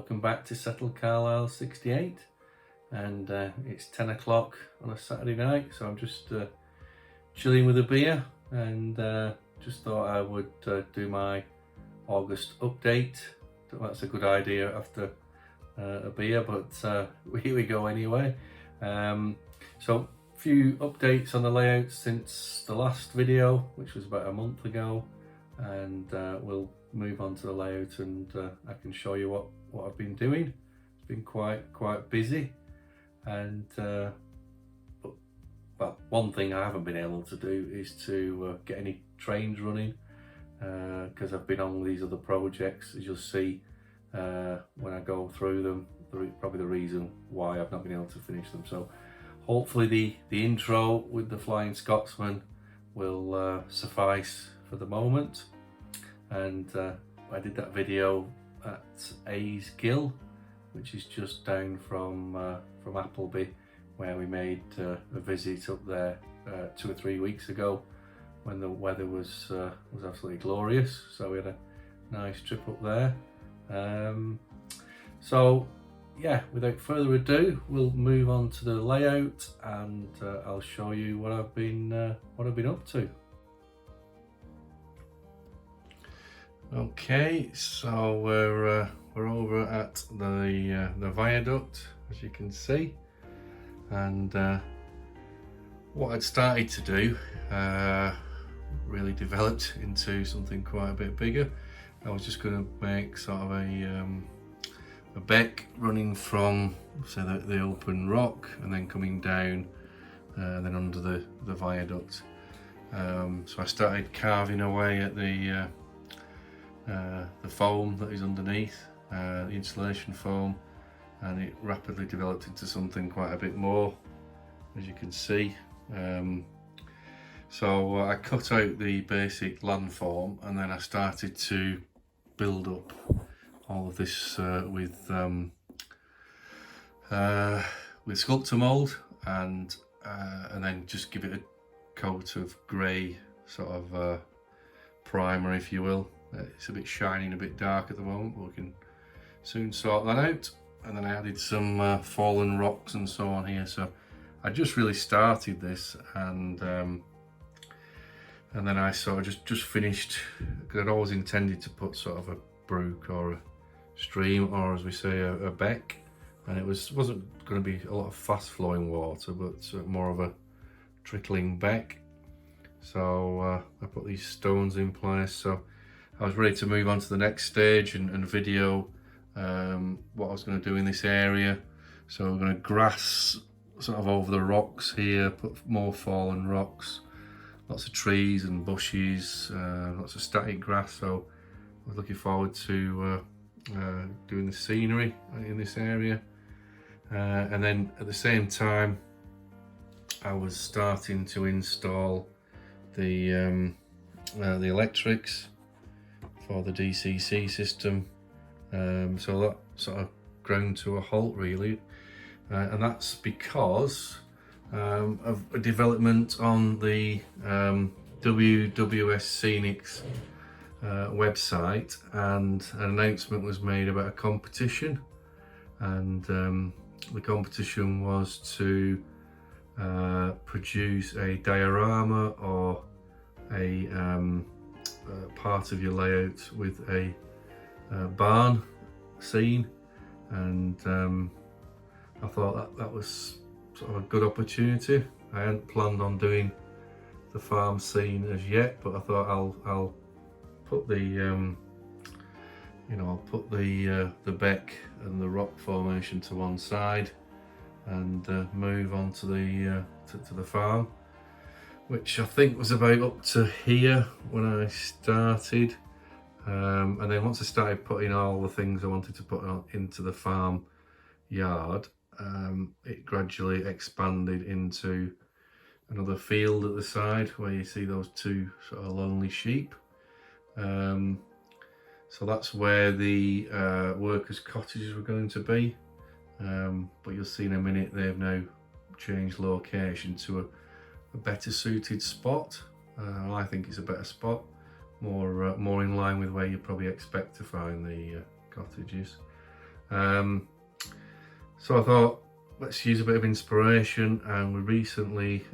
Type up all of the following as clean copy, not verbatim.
welcome back to Settled Carlisle 68, and it's 10 o'clock on a Saturday night, so I'm just chilling with a beer, and just thought I would do my August update. That's a good idea after a beer, but here we go anyway. So a few updates on the layout since the last video, which was about a month ago, and we'll move on to the layout, and I can show you what I've been doing. It's been quite busy, and but one thing I haven't been able to do is to get any trains running, because I've been on these other projects, as you'll see when I go through them. Probably the reason why I've not been able to finish them. So hopefully the intro with the Flying Scotsman will suffice for the moment. And I did that video at A's Gill, which is just down from Appleby, where we made a visit up there 2 or 3 weeks ago when the weather was absolutely glorious. So we had a nice trip up there. So yeah, without further ado, we'll move on to the layout, and I'll show you what I've been up to. Okay, so we're over at the Viaduct, as you can see, and what I'd started to do really developed into something quite a bit bigger. I was just going to make sort of a beck running from, say, the open rock, and then coming down and then under the viaduct. So I started carving away at the foam that is underneath, the insulation foam, and it rapidly developed into something quite a bit more, as you can see. So I cut out the basic landform, and then I started to build up all of this with sculptor mold, and then just give it a coat of grey sort of primer, if you will. It's a bit shiny and a bit dark at the moment, but we can soon sort that out. And then I added some fallen rocks and so on here. So I just really started this, and then I sort of just finished, because I'd always intended to put sort of a brook or a stream, or as we say, a beck, and it wasn't going to be a lot of fast flowing water, but more of a trickling beck. So I put these stones in place, so I was ready to move on to the next stage and video what I was going to do in this area. So we're going to grass sort of over the rocks here, put more fallen rocks, lots of trees and bushes, lots of static grass. So I was looking forward to doing the scenery in this area, and then at the same time I was starting to install the electrics for the DCC system. So that sort of ground to a halt really, and that's because of a development on the WWScenics website, and an announcement was made about a competition, and the competition was to produce a diorama or a part of your layout with a barn scene, and I thought that was sort of a good opportunity. I hadn't planned on doing the farm scene as yet, but I thought I'll put the I'll put the beck and the rock formation to one side, and move on to the farm, which I think was about up to here when I started, and then once I started putting all the things I wanted to put into the farm yard, it gradually expanded into another field at the side where you see those two sort of lonely sheep. So that's where the workers' cottages were going to be, but you'll see in a minute they've now changed location to a better suited spot. I think it's a better spot, more in line with where you probably expect to find the cottages. So I thought, let's use a bit of inspiration, and we recently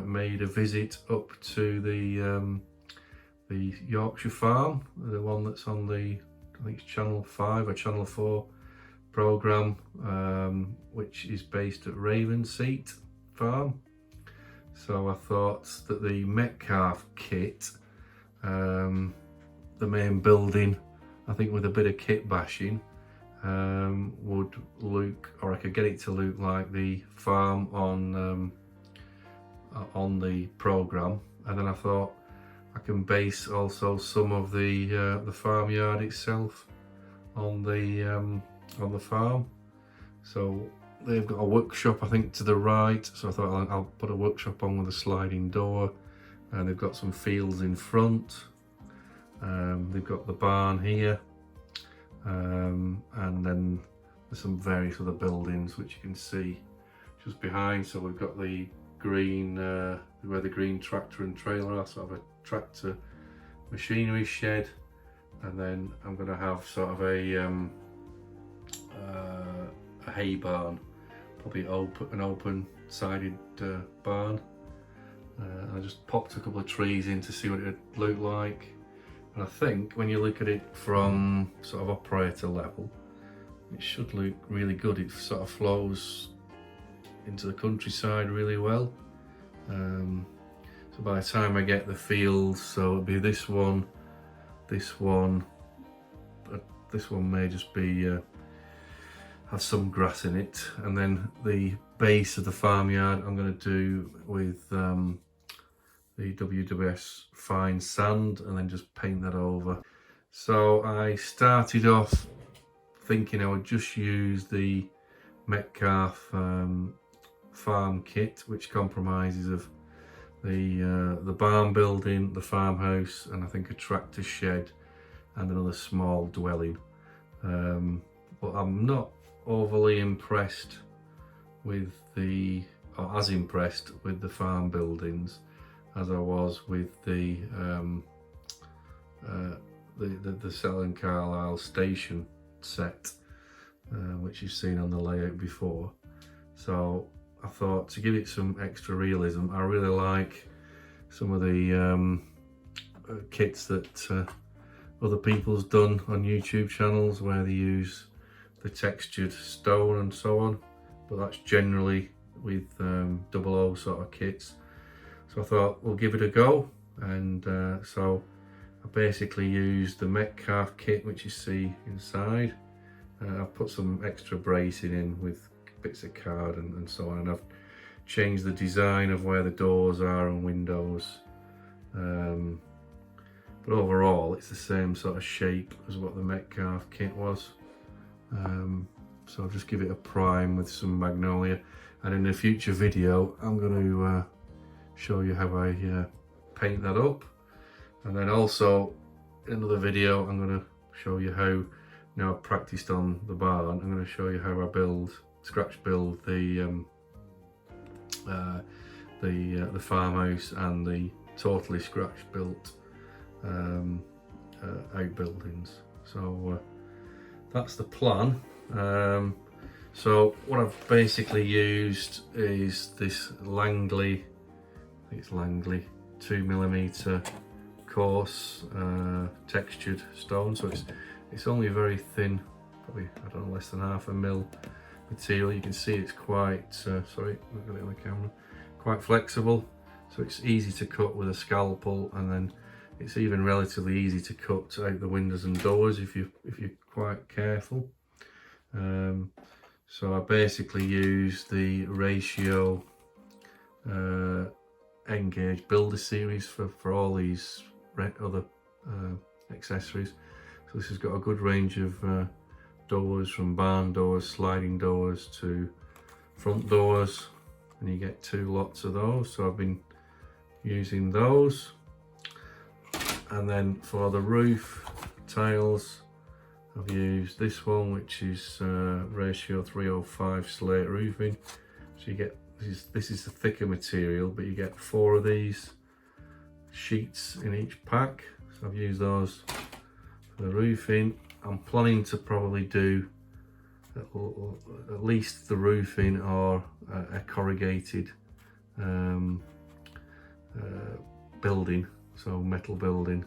made a visit up to the Yorkshire farm, the one that's on the, I think it's Channel 5 or Channel 4 programme, which is based at Ravenseat Farm. So I thought that the Metcalfe kit, the main building, I think with a bit of kit bashing, would look, or I could get it to look like the farm on the programme. And then I thought I can base also some of the farmyard itself on the farm. So they've got a workshop, I think, to the right, so I thought I'll put a workshop on with a sliding door, and they've got some fields in front. They've got the barn here, and then there's some various other buildings which you can see just behind. So we've got the green, where the green tractor and trailer are, sort of a tractor machinery shed, and then I'm going to have sort of a hay barn, probably an open sided barn. I just popped a couple of trees in to see what it would look like, and I think when you look at it from sort of operator level, it should look really good. It sort of flows into the countryside really well. So by the time I get the fields, so it'll be this one may just be have some grass in it, and then the base of the farmyard I'm going to do with the WWS fine sand, and then just paint that over. So I started off thinking I would just use the Metcalfe farm kit, which compromises of the barn building, the farmhouse, and I think a tractor shed and another small dwelling. But I'm not overly impressed with or as impressed with the farm buildings as I was with the Selling Carlisle station set, which you've seen on the layout before. So I thought, to give it some extra realism, I really like some of the kits that other people's done on YouTube channels, where they use the textured stone and so on, but that's generally with 00 sort of kits. So I thought we'll give it a go, and so I basically used the Metcalfe kit, which you see inside. I've put some extra bracing in with bits of card and so on, and I've changed the design of where the doors are and windows, but overall it's the same sort of shape as what the Metcalfe kit was. So I'll just give it a prime with some magnolia, and in a future video I'm going to show you how I paint that up. And then also in another video I'm going to show you how, now I've practiced on the barn, I'm going to show you how I scratch build the farmhouse and the totally scratch built outbuildings. So that's the plan. So what I've basically used is this Langley, I think it's Langley 2mm coarse textured stone. So it's only very thin, probably, I don't know, less than ½ mm material. You can see it's quite, sorry, look at it on the camera, quite flexible. So it's easy to cut with a scalpel, and then it's even relatively easy to cut out the windows and doors if you're quite careful. So I basically use the Ratio N-Gauge Builder series for all these other accessories. So this has got a good range of doors, from barn doors, sliding doors to front doors, and you get 2 lots of those. So I've been using those. And then for the roof tiles, I've used this one, which is Ratio 305 slate roofing. So you get, this is the thicker material, but you get 4 of these sheets in each pack. So I've used those for the roofing. I'm planning to probably do at least the roofing or a corrugated building, so metal building.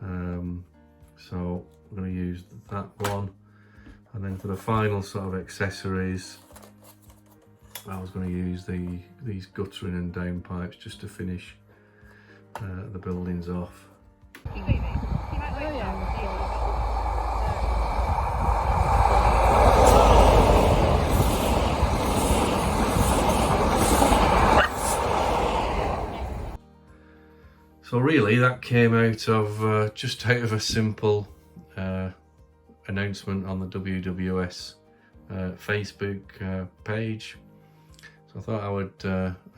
So I'm going to use that one, and then for the final sort of accessories, I was going to use these guttering and downpipes just to finish the buildings off. So really that came out of just out of a simple announcement on the WWS Facebook page. So I thought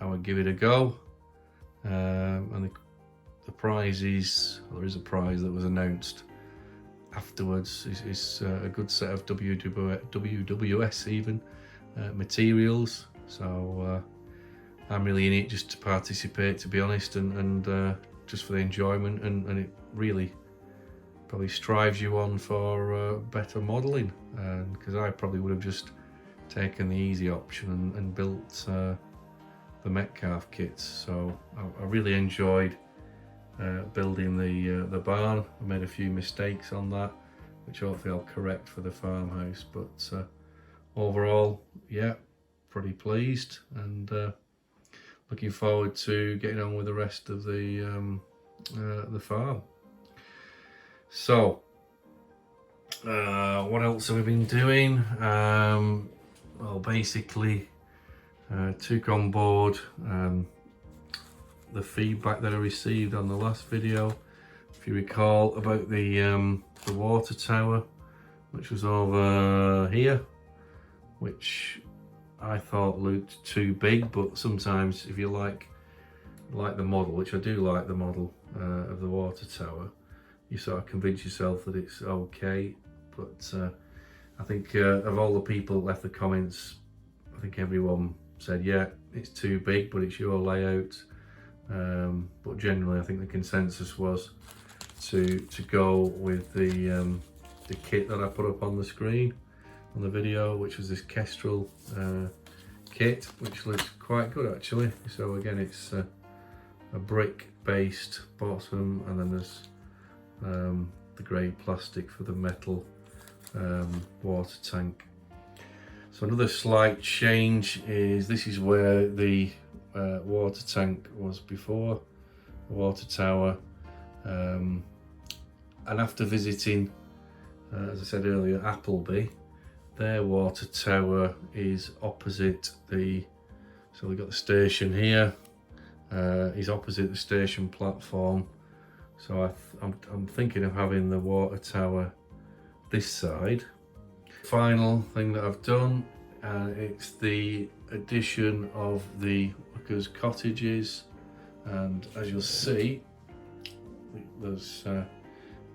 I would give it a go, and the prize is, there is a prize that was announced afterwards, is a good set of WWS even materials. So I'm really in it just to participate, to be honest, and just for the enjoyment, and it really probably strives you on for better modelling, because I probably would have just taken the easy option and built the Metcalf kits. So I really enjoyed building the barn. I made a few mistakes on that, which hopefully I'll correct for the farmhouse, but overall, yeah, pretty pleased, and looking forward to getting on with the rest of the farm. So what else have we been doing? Well, basically took on board the feedback that I received on the last video, if you recall, about the water tower, which was over here, which I thought looked too big. But sometimes if you like the model, which I do like the model of the water tower, you sort of convince yourself that it's okay. But I think of all the people that left the comments, I think everyone said, yeah, it's too big, but it's your layout. But generally I think the consensus was to go with the kit that I put up on the screen on the video, which was this Kestrel kit, which looks quite good actually. So again, it's a brick based bottom, and then there's the grey plastic for the metal water tank. So another slight change is, this is where the water tank was before, the water tower, and after visiting, as I said earlier, Appleby, their water tower is opposite the, so we've got the station here, is opposite the station platform. So I'm thinking of having the water tower this side. Final thing that I've done, it's the addition of the workers' cottages, and as you'll see, there's a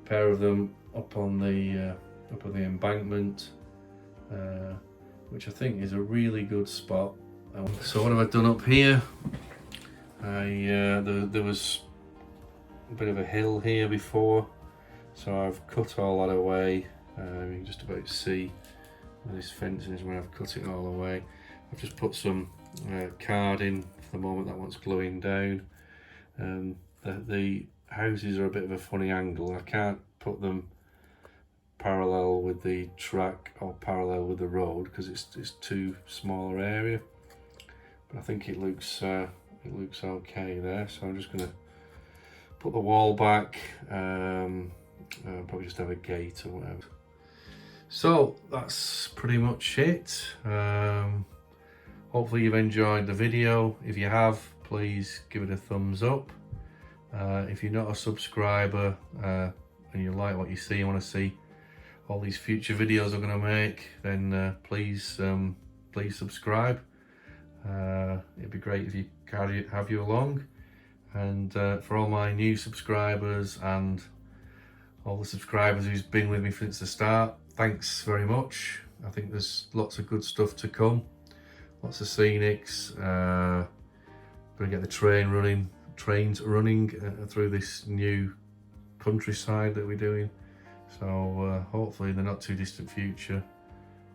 pair of them up on the embankment, which I think is a really good spot. So what have I done up here? There was a bit of a hill here before, so I've cut all that away. You can just about see where this fencing is, where I've cut it all away. I've just put some carding for the moment, that one's gluing down. The houses are a bit of a funny angle. I can't put them parallel with the track or parallel with the road because it's too small an area, but I think it looks okay there. So I'm just going to put the wall back, probably just have a gate or whatever. So that's pretty much it. Hopefully you've enjoyed the video. If you have, please give it a thumbs up. If you're not a subscriber and you like what you see and want to see all these future videos I'm going to make, then please subscribe. It'd be great if you have you along. And for all my new subscribers and all the subscribers who's been with me since the start, thanks very much. I think there's lots of good stuff to come, lots of Scenics. Gonna get the trains running through this new countryside that we're doing. So hopefully in the not too distant future,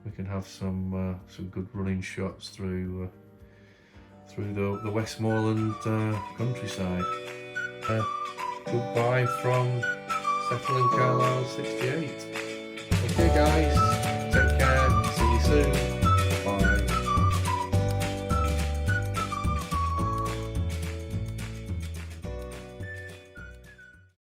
we can have some good running shots through the Westmorland countryside. Goodbye from Settling Carlisle 68. Okay guys, take care, see you soon.